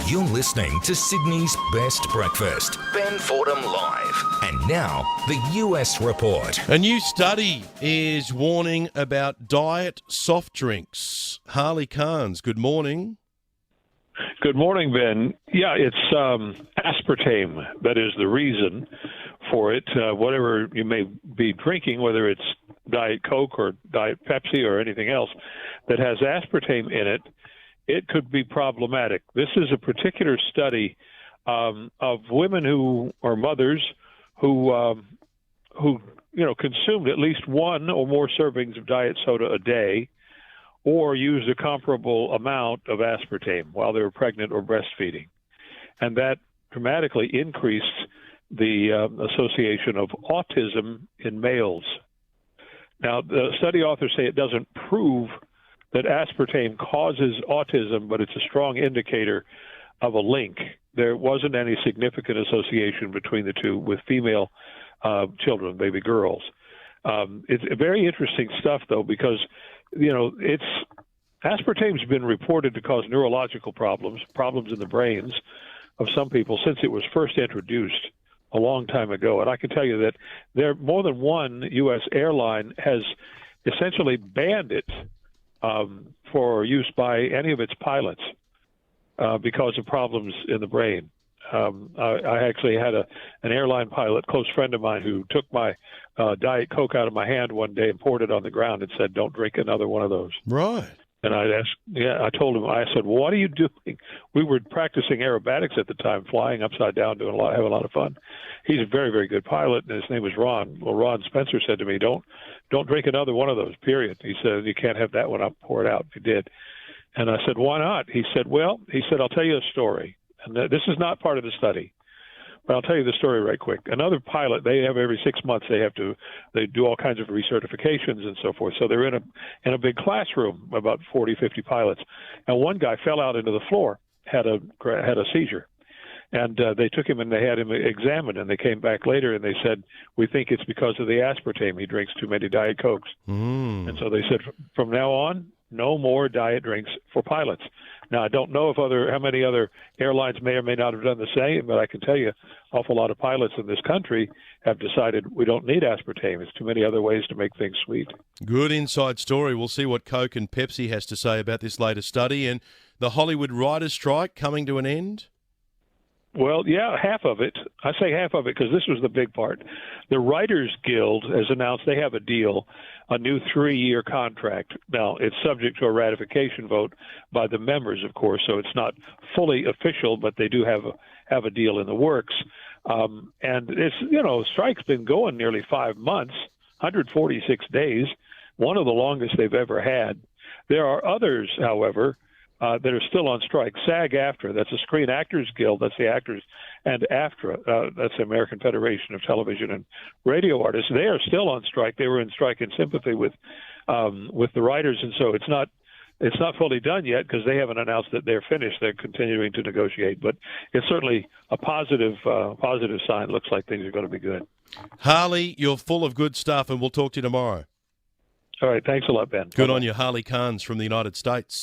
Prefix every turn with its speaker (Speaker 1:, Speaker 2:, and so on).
Speaker 1: You're listening to Sydney's Best Breakfast, Ben Fordham Live. And now, the US Report.
Speaker 2: A new study is warning about diet soft drinks. Harley Carnes, good morning.
Speaker 3: Good morning, Ben. Yeah, it's aspartame that is the reason for it. Whatever you may be drinking, whether it's Diet Coke or Diet Pepsi or anything else that has aspartame in it, it could be problematic. This is a particular study of women who are mothers who consumed at least one or more servings of diet soda a day, or used a comparable amount of aspartame while they were pregnant or breastfeeding, and that dramatically increased the association of autism in males. Now, the study authors say it doesn't prove that aspartame causes autism, but it's a strong indicator of a link. There wasn't any significant association between the two with female children, baby girls. It's very interesting stuff, though, because, aspartame's been reported to cause neurological problems in the brains of some people since it was first introduced a long time ago. And I can tell you that more than one U.S. airline has essentially banned it for use by any of its pilots because of problems in the brain. I actually had an airline pilot, close friend of mine, who took my Diet Coke out of my hand one day and poured it on the ground and said, "Don't drink another one of those."
Speaker 2: Right.
Speaker 3: And I told him, I said, "Well, what are you doing?" We were practicing aerobatics at the time, flying upside down, having a lot of fun. He's a very, very good pilot, and his name was Ron. Well, Ron Spencer said to me, "Don't drink another one of those, period." He said, "You can't have that one. I'll pour it out." He did. And I said, "Why not?" He said, "I'll tell you a story." And this is not part of the study, but I'll tell you the story right quick. Another pilot, they have every 6 months, they do all kinds of recertifications and so forth. So they're in a big classroom, about 40, 50 pilots. And one guy fell out into the floor, had a seizure. And they took him and they had him examined, and they came back later and they said, "We think it's because of the aspartame. He drinks too many Diet Cokes." And so they said, from now on, no more diet drinks for pilots. Now, I don't know how many other airlines may or may not have done the same, but I can tell you, an awful lot of pilots in this country have decided we don't need aspartame. There's too many other ways to make things sweet.
Speaker 2: Good inside story. We'll see what Coke and Pepsi has to say about this latest study. And the Hollywood writers' strike coming to an end?
Speaker 3: Well, yeah, half of it. I say half of it because this was the big part. The Writers Guild has announced they have a deal, a new 3-year contract. Now, it's subject to a ratification vote by the members, of course, so it's not fully official, but they do have a deal in the works. And it's, strike's been going nearly 5 months, 146 days, one of the longest they've ever had. There are others, however, that are still on strike. SAG-AFTRA, that's the Screen Actors Guild, that's the actors, and AFTRA, that's the American Federation of Television and Radio Artists. They are still on strike. They were in strike in sympathy with the writers, and so it's not fully done yet because they haven't announced that they're finished. They're continuing to negotiate, but it's certainly a positive sign. Looks like things are going to be good.
Speaker 2: Harley, you're full of good stuff, and we'll talk to you tomorrow.
Speaker 3: All right, thanks a lot, Ben.
Speaker 2: Good on you, Harley Carnes from the United States.